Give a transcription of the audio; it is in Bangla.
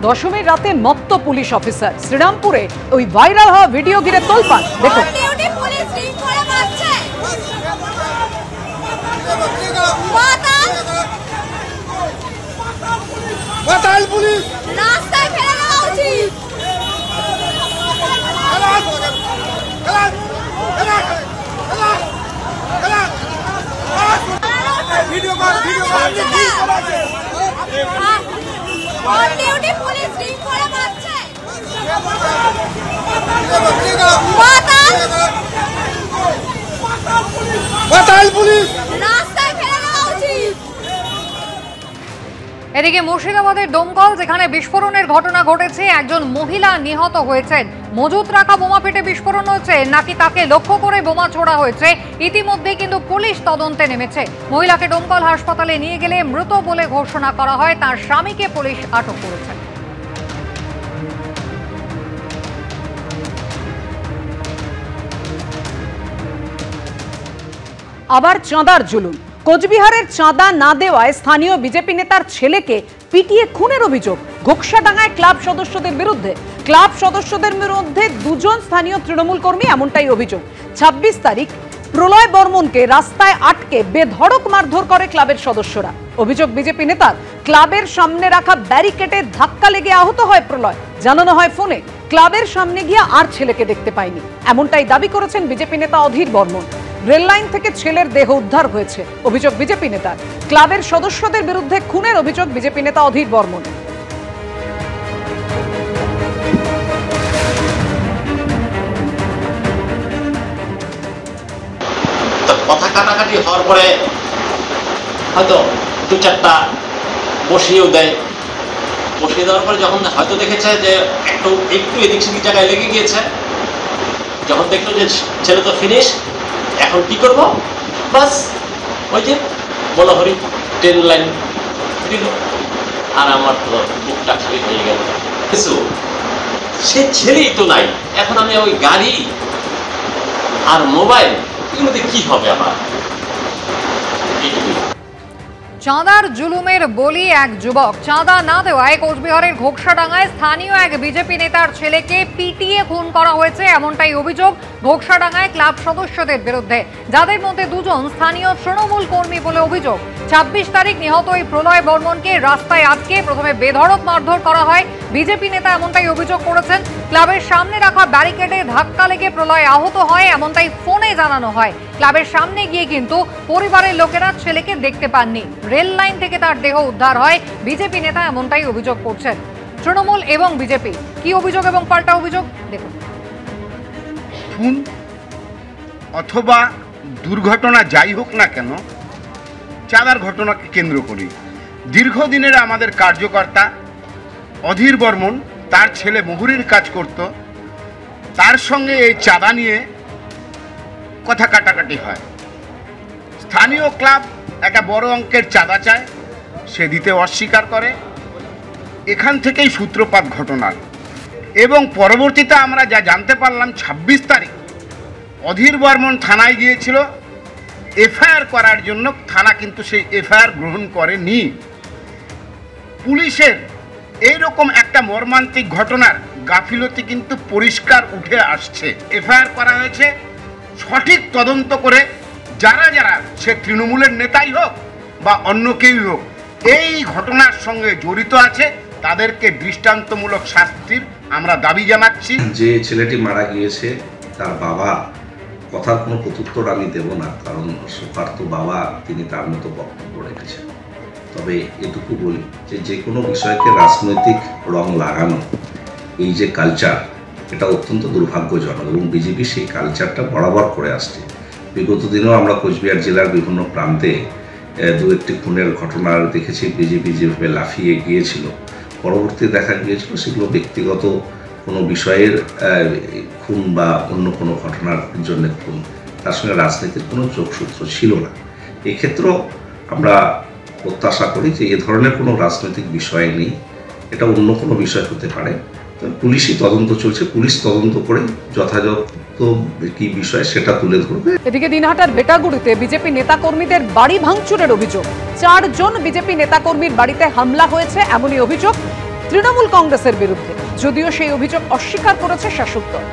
দশমীর রাতে মত্ত পুলিশ অফিসার শ্রীরামপুরে ওই ভাইরাল হওয়া ভিডিও ঘিরে তোলপাড়। দেখো পুলিশ রাস্তায় ফেলে দেওয়া উচিত। এদিকে মুর্শিদাবাদের দমকল, যেখানে বিস্ফোরণের ঘটনা ঘটেছে, একজন মহিলা নিহত হয়েছেন। মজুত রাখা বোমা ফেটে বিস্ফোরণ হয়েছে নাকি তাকে লক্ষ্য করে বোমা ছোড়া হয়েছে, ইতিমধ্যে কিন্তু পুলিশ তদন্তে নেমেছে। মহিলাকে দমকল হাসপাতালে নিয়ে গেলে মৃত বলে ঘোষণা করা হয়। তার স্বামীকে পুলিশ আটক করেছে। আবার চাঁদার জুলুম। কোচবিহারের চাঁদা না দেওয়ায় স্থানীয় বিজেপি নেতার ছেলেকে পিটিয়ে খুনের অভিযোগ ঘোকসাডাঙ্গায় ক্লাব সদস্যদের বিরুদ্ধে। ক্লাব সদস্যদের বিরুদ্ধে দুজন স্থানীয় তৃণমূল কর্মী, এমনটাই অভিযোগ। ২৬ তারিখ প্রলয় বর্মনকে রাস্তায় আটকে বেধড়ক মারধর করে ক্লাবের সদস্যরা। অভিযোগ বিজেপি নেতার ক্লাবের সামনে রাখা ব্যারিকেডে ধাক্কা লেগে আহত হয় প্রলয়। জানানো হয় ফোনে ক্লাবের সামনে গিয়ে আর ছেলেকে দেখতে পায়নি, এমনটাই দাবি করেছেন বিজেপি নেতা অধীর বর্মন। রেল লাইন থেকে ছেলের দেহ উদ্ধার হয়েছে, অভিযোগ বিজেপি নেতার। ক্লাবের সদস্যদের বিরুদ্ধে খুনের অভিযোগ বিজেপি নেতা অধীর বর্মন। কথা কাটাকাটি হওয়ার পরে হয়তো দু চারটা বসিয়েও দেয়। বসিয়ে দেওয়ার পরে যখন হয়তো দেখেছে যে একটু এদিক সেদিক জায়গায় লেগে গিয়েছে, যখন দেখলো যে ছেলে তো ফিনিশ, এখন কি করবো, বাস ওই যে বলহরি ট্রেন লাইন দিল, আর আমার তো বুকটা খালি হয়ে গেল। সে ছেলেই তো নাই, এখন আমি ওই গাড়ি আর মোবাইল এগুলোতে কি হবে আমার? চাঁদার জুলুমের বলি এক যুবক। চাঁদা না দেওয়ায় কোচবিহারের ঘোকসাডাঙ্গায় স্থানীয় এক বিজেপি নেতার ছেলেকে পিটিয়ে খুন করা হয়েছে, এমনটাই অভিযোগ ঘোকসাডাঙ্গায় ক্লাব সদস্যদের বিরুদ্ধে, যাদের মধ্যে দুজন স্থানীয় তৃণমূল কর্মী বলে অভিযোগ। ২৬ তারিখ নিহত ওই প্রলয় বর্মনকে রাস্তায় আটকে প্রথমে বেধড়ক মারধর করা হয়। বিজেপি নেতা এমনটাই অভিযোগ করেছেন। ক্লাবের সামনে রাখা ব্যারিকেডে ধাক্কা লেগে প্রলয় আহত হয়, এমনটাই ফোনে জানানো হয়। ক্লাবের সামনে গিয়ে কিন্তু পরিবারের লোকেরা ছেলেকে দেখতে পাননি। রেল লাইন থেকে তার দেহ উদ্ধার হয়। বিজেপি নেতা এমনটাই অভিযোগ করছেন। তৃণমূল এবং বিজেপি কি অভিযোগ এবং পাল্টা অভিযোগ দেখুন। খুন অথবা দুর্ঘটনা যাই হোক না কেন, চাঁদার ঘটনাকে কেন্দ্র করে দীর্ঘদিনের আমাদের কার্যকর্তা অধীর বর্মন, তার ছেলে মুহুরীর কাজ করত, তার সঙ্গে এই চাঁদা নিয়ে কথা কাটাকাটি হয়। স্থানীয় ক্লাব একটা বড় অঙ্কের চাঁদা চায়, সে দিতে অস্বীকার করে। এখান থেকেই সূত্রপাত ঘটনার, এবং পরবর্তীতে আমরা যা জানতে পারলাম ২৬ তারিখ অধীর বর্মন থানায় গিয়েছিল এফআইআর করার জন্য। থানা কিন্তু সেই এফআইআর গ্রহণ করেনি। পুলিশের এইরকম একটা মর্মান্তিক ঘটনার গাফিলতি কিন্তু পরিষ্কার উঠে আসছে। এফআইআর করা হয়েছে, সঠিক তদন্ত করে যারা যারা, সে তৃণমূলের নেতাই হোক বা অন্য কেউই হোক, এই ঘটনার সঙ্গে জড়িত আছে, তাদেরকে দৃষ্টান্তমূলক শাস্তির আমরা দাবি জানাচ্ছি। যে ছেলেটি মারা গিয়েছে তার বাবা, কথার কোনো প্রত্যুত্তর আমি দেব না, কারণ শোকার্ত বাবা তিনি তার মতো বক্তব্য রেখেছেন। তবে এটুকু বলি যে যে কোনো বিষয়কে রাজনৈতিক রং লাগানো, এই যে কালচার, এটা অত্যন্ত দুর্ভাগ্যজনক, এবং বিজেপি সেই কালচারটা বরাবর করে আসছে। বিগত দিনেও আমরা কোচবিহার জেলার বিভিন্ন প্রান্তে দু একটি খুনের ঘটনা দেখেছি। বিজেপি যেভাবে লাফিয়ে গিয়েছিল, পরবর্তী দেখা গিয়েছিল সেগুলো ব্যক্তিগত কোনো বিষয়ের খুন বা অন্য কোনো ঘটনার জন্য খুন, তার সঙ্গে রাজনীতির কোনো যোগসূত্র ছিল না। এক্ষেত্রেও আমরা প্রত্যাশা করি যে এ ধরনের কোনো রাজনৈতিক বিষয় নেই, এটা অন্য কোনো বিষয় হতে পারে। পুলিশই তদন্ত চলছে, পুলিশ তদন্ত করে যথাযথ কি বিষয় সেটা তুলে ধরবে। এদিকে দিনহাটার বেটাগুড়িতে বিজেপি নেতাকর্মীদের বাড়ি ভাঙচুরের অভিযোগ। ৪ জন বিজেপি নেতাকর্মীর বাড়িতে হামলা হয়েছে, এমনই অভিযোগ। তৃণমূল কংগ্রেসের বিরুদ্ধে, যদিও সেই অভিযোগ অস্বীকার করেছে শাসক দল।